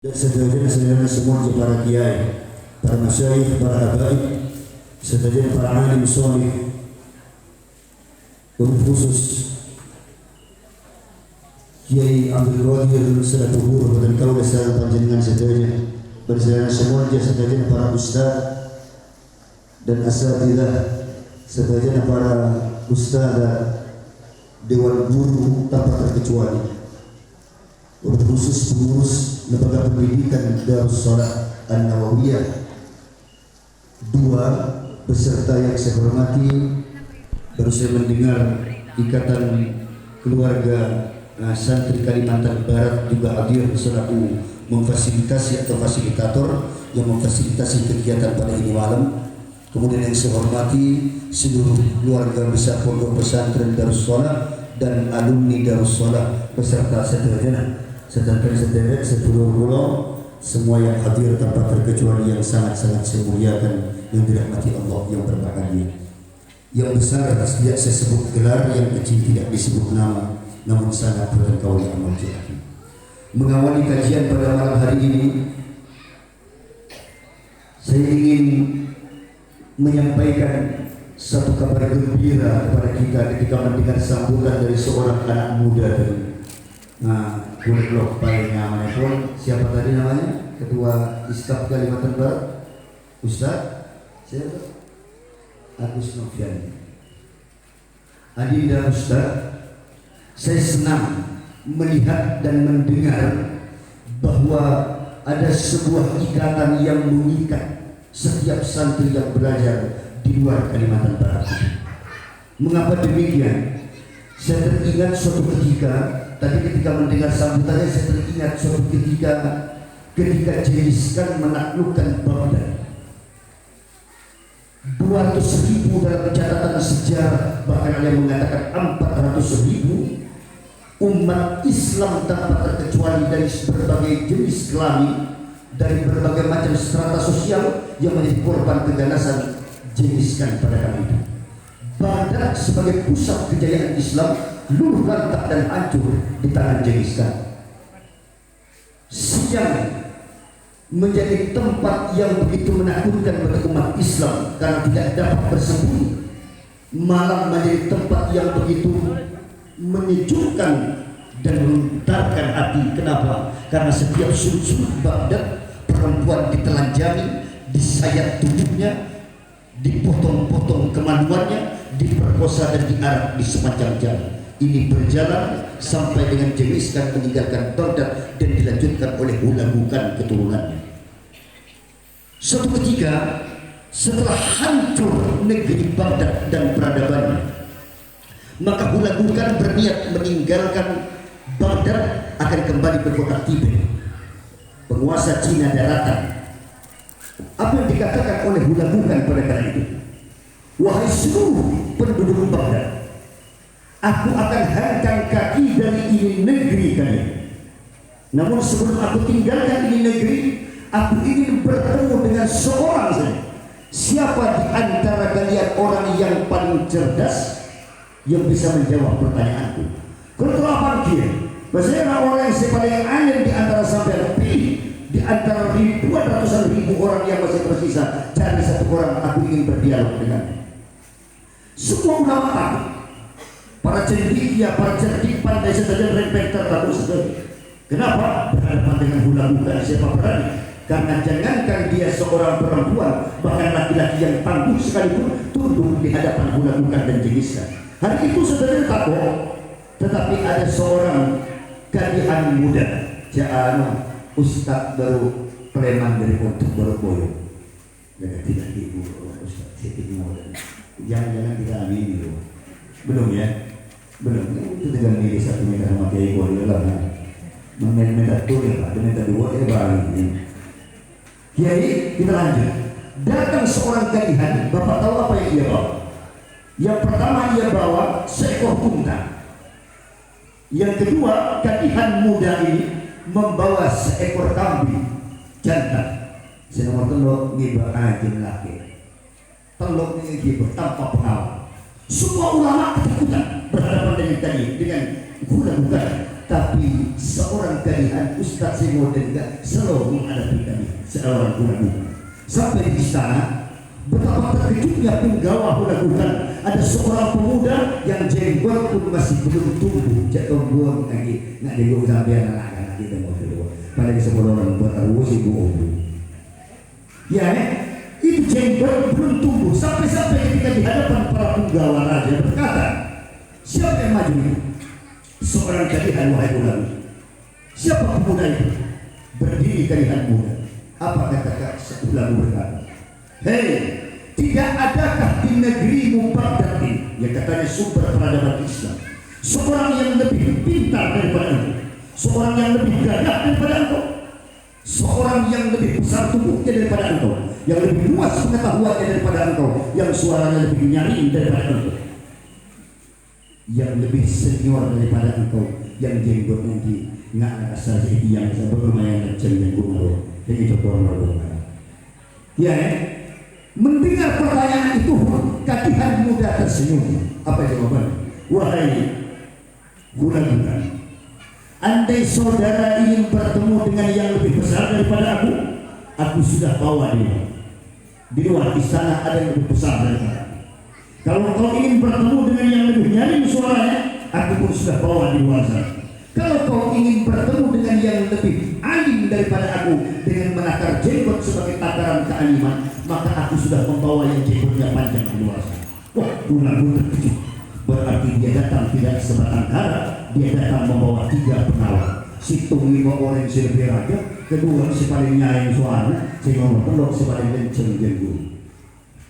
Dan seterusnya semua para kiai, para masyayikh, para habaib, seterusnya para alim soleh, khusus Kiai Abdul Qadir Salatuhur dan kau dasar panjenengan seterusnya berserta semua seterusnya para ustaz dan asatidzah, seterusnya para ustaz dan dewan guru tanpa terkecuali, khusus pengurus lembaga pendidikan Darus Salat An-Nawawiyah dua, beserta yang saya hormati, baru saya mendengar Ikatan Keluarga Santri Kalimantan Barat juga hadir selaku memfasilitasi atau fasilitator yang memfasilitasi kegiatan pada ini malam. Kemudian yang saya hormati seluruh keluarga besar Pondok Pesantren Darus Salat dan alumni Darus Salat beserta seterusnya sederet sedulur pulau semua yang hadir tanpa terkecuali yang sangat-sangat saya muliakan, yang dirahmati Allah yang berbahagia. Yang besar tidak saya sebut gelar, yang kecil tidak disebut nama, namun sangat berengkau yang amal jihad. Mengawali kajian pada malam hari ini, saya ingin menyampaikan satu kabar gembira kepada kita ketika mendengar sambutan dari seorang anak muda tadi. Nah, kulit blok paling namanya pun siapa tadi namanya? Ketua Istaf Kalimantan Barat, Ustaz siapa? Agus Noviani. Adinda Ustaz, saya senang melihat dan mendengar bahwa ada sebuah ikatan yang mengikat setiap santri yang belajar di luar Kalimantan Barat. Mengapa demikian? Saya teringat suatu ketika, tadi ketika mendengar sambutannya, saya teringat suatu ketika Genghis Khan menaklukkan Baghdad. 200.000 dalam catatan sejarah, bahkan ada yang mengatakan 400.000 umat Islam tanpa terkecuali dari berbagai jenis kelamin, dari berbagai macam strata sosial yang menjadi korban keganasan Genghis Khan pada kali itu. Baghdad sebagai pusat kejayaan Islam luluh lantak dan hancur di tangan Genghis Khan. Siang menjadi tempat yang begitu menakutkan bagi umat Islam karena tidak dapat bersembunyi. Malam menjadi tempat yang begitu menyejukkan dan menggetarkan hati. Kenapa? Karena setiap sudut-sudut Baghdad perempuan ditelanjangi, disayat tubuhnya, dipotong-potong kemaluannya, diperkosa dan diarak di sepanjang jalan. Ini berjalan sampai dengan Genghis Khan meninggalkan Baghdad dan dilanjutkan oleh Hulagukan keturunannya. Suatu ketika setelah hancur negeri Baghdad dan peradabannya, maka Hulagukan berniat meninggalkan Baghdad akan kembali ke kota Tibet, penguasa Cina daratan. Apa yang dikatakan oleh Hulagukan pada kali itu? Wahai seluruh penduduk Baghdad, aku akan hengkang kaki dari ini negeri kalian. Namun sebelum aku tinggalkan ini negeri, aku ingin bertemu dengan seorang saja. Siapa di antara kalian orang yang paling cerdas yang bisa menjawab pertanyaanku? Kalau telah panggil, bahasanya orang yang paling alim di antara sampai pilih di antara ribuan ratusan ribu orang yang masih tersisa, cari satu orang, aku ingin berdialog dengannya. Semua ulama takut, para cendekia, para cerdik pandai saja rempeng tertabu sekali. Kenapa? Berhadapan dengan Hulagukan, siapa berani? Karena jangankan dia seorang perempuan, bahkan laki-laki yang tangguh sekalipun tunduk di hadapan Hulagukan dan Genghis Khan. Hari itu sebenarnya takut, tetapi ada seorang gadihan muda, Ustaz baru preman dari Pontuk Boroboyo. Tidak ibu Ustaz, saya jangan kita amini dulu. Belum ya? Belum. Itu dengan diri satu meter sama Kiai Boyo lah. Meminta tur ya Pak, meminta dua ya balik. Kiai, kita lanjut. Datang seorang gadihan, Bapak tahu apa yang dia bawa? Yang pertama dia bawa seekor unta. Yang kedua, gadihan muda ini membawa seekor kambing jantan. Saya nomor telok ngibah ajen laki. Telok ngibah tanpa pengawal. Semua ulama ketakutan berhadapan dengan Hulagukan. tapi seorang kalian Ustaz Simodin selalu menghadapi kami seorang guru. Sampai di istana, betapa terkejutnya penggawa melakukan ada seorang pemuda yang jenggot pun masih belum tumbuh, jatuh buang lagi, nggak dibuang sampai anak-anak kita mau keluar. Pada sebuah orang bertaruh si bu. Ya, itu jenggot belum tumbuh sampai ketika di hadapan para penggawa raja berkata, siapa yang maju itu? Seorang kalian wahai ulang. Siapa pemuda itu? Berdiri kalian muda. Apa kata ulang berkata? Hei, tidak adakah di negerimu Baghdad ini, yang katanya sumber peradaban Islam, seorang yang lebih pintar daripada engkau, seorang yang lebih gagah daripada engkau, seorang yang lebih besar tubuhnya daripada engkau, yang lebih luas pengetahuannya daripada engkau, yang suaranya lebih nyaring daripada engkau, yang lebih senior daripada engkau, yang jenggotnya nggak asal jadi yang bermain macam yang gumaro, jadi coba ya, mendengar pertanyaan itu, katihan muda tersenyum. Apa jawabannya? Wahai guna-guna, andai saudara ingin bertemu dengan yang lebih besar daripada aku sudah bawa dia. Di luar istana ada yang lebih besar daripada aku. Kalau kau ingin bertemu dengan yang lebih nyaring suaranya, aku pun sudah bawa di luar sana. Kalau kau ingin bertemu dengan yang lebih alim daripada aku dengan menakar jenggot sebagai takaran kealiman, maka aku sudah membawa yang jenggotnya panjang di luar sana. Wah, guna-guna terkejut. Berarti dia datang tidak sebatang kara, dia datang membawa 3 pengawal. Si tunggu orang si lebih raja, kedua si paling nyaring suara, si nomor telur si paling kenceng jenggot.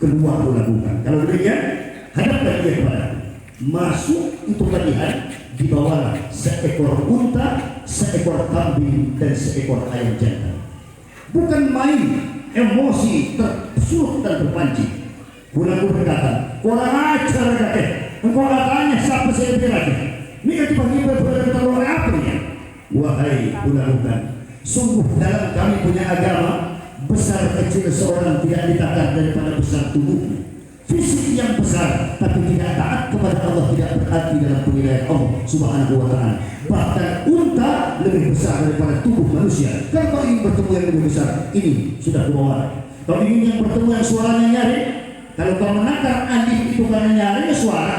Kedua aku lakukan. Kalau demikian, hadapkan dia kepada aku. Masuk itu latihan, dibawalah seekor unta, seekor kambing, dan seekor ayam jantan. Bukan main emosi tersulut dan terpancing. Guna-guna berkata, kurang ajar kakek, engkau katanya siapa saya lebih raja. Ini kan tiba-tiba bertelur apa ya? Wahai guna-guna, sungguh dalam kami punya agama, besar kecil seorang tidak ditakar daripada besar tubuhnya. Fisik yang besar tapi tidak taat kepada Allah tidak berarti dalam penilaian Allah Subhanahu wa ta'ala. Bahkan unta lebih besar daripada tubuh manusia. Kalau kau ingin bertemu yang lebih besar, ini sudah kebawa. Kalau ingin yang bertemu yang suaranya nyaring, kalau kau menakar anjing itu karena nyaring suara,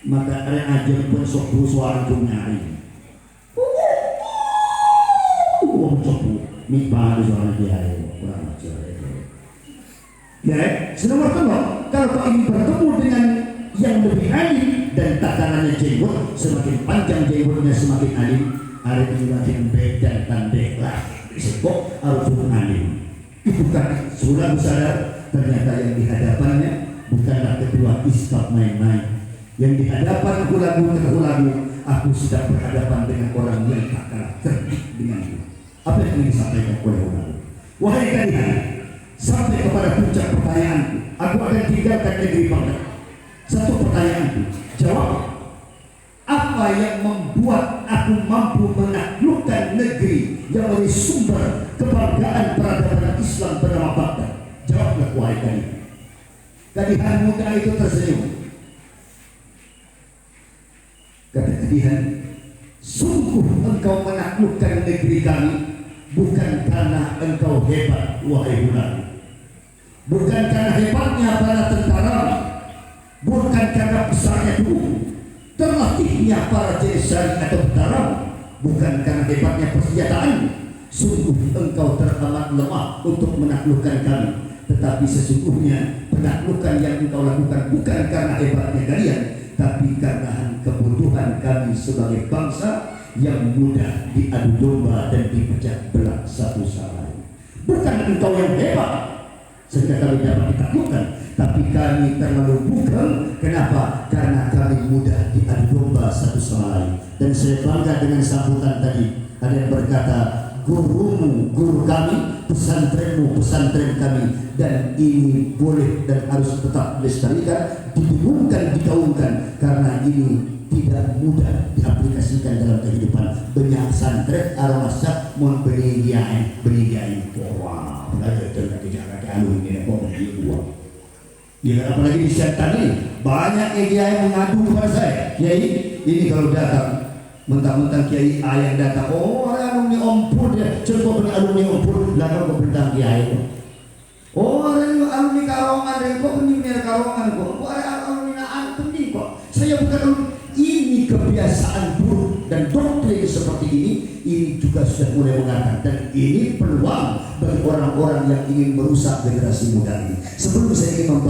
maka ada ajar pun sopu suara pun nyaring. Sopu mipah suara dia kurang ajar. Ya, senomor kedua, kalau kau ingin bertemu dengan yang lebih alim dan takarannya jenggot, semakin panjang jenggotnya semakin alim, ada yang beda dan deklah, sebab harus alim. Itu kan sudah sadar ternyata yang di hadapannya bukanlah kedua istaf main-main. Yang di hadapan lagu, aku sudah berhadapan dengan orang yang tak kalah cerdik denganku. Apa yang ingin disampaikan oleh orang? Wahai kalian, sampai kepada puncak pertanyaanku, aku akan tinggalkan negeri Baghdad. Satu pertanyaanku, jawab. Apa yang membuat aku mampu menaklukkan negeri yang menjadi sumber kebanggaan peradaban Islam bernama Baghdad? Jawablah wahai kalian. Kadihan muda itu tersenyum. Kata kadihan, sungguh engkau menaklukkan negeri kami bukan karena engkau hebat wahai bulan, bukan karena hebatnya para tentara, bukan karena besarnya tubuh, terlatihnya para jenisari atau tentara, bukan karena hebatnya persenjataan. Sungguh engkau teramat lemah untuk menaklukkan kami. Tetapi sesungguhnya penaklukan yang engkau lakukan bukan karena hebatnya kalian, tapi karena kebutuhan kami sebagai bangsa yang mudah diadu domba dan dipecah belah satu sama lain. Bukan engkau yang hebat sehingga kami dapat ditaklukkan, tapi kami terlalu bukan. Kenapa? Karena kami mudah diadu domba satu sama lain. Dan saya bangga dengan sambutan tadi. Ada yang berkata, gurumu guru kami, pesantrenmu pesantren kami, dan ini boleh dan harus tetap dilestarikan, didengungkan, digaungkan, karena ini tidak mudah diaplikasikan dalam kehidupan. Banyak santri arwasa memberi dia wah, belajar dengan kejagaan anu ini kok begini uang. Ya apalagi di Siantan ini banyak yang mengadu kepada saya, Kiai ini kalau datang mentang-mentang kiai A yang datang, oh alumni ompur dia, contoh punya alumni ompur, lalu kau bentang kiai. Oh alumni Karongan, kok penyiar Karongan kok, alumni antum nih kok. Saya bukan alumni. Ini kebiasaan buruk dan doktrin seperti ini juga sudah mulai mengangkat, dan ini peluang bagi orang-orang yang ingin merusak generasi muda ini. Sebelum saya ingin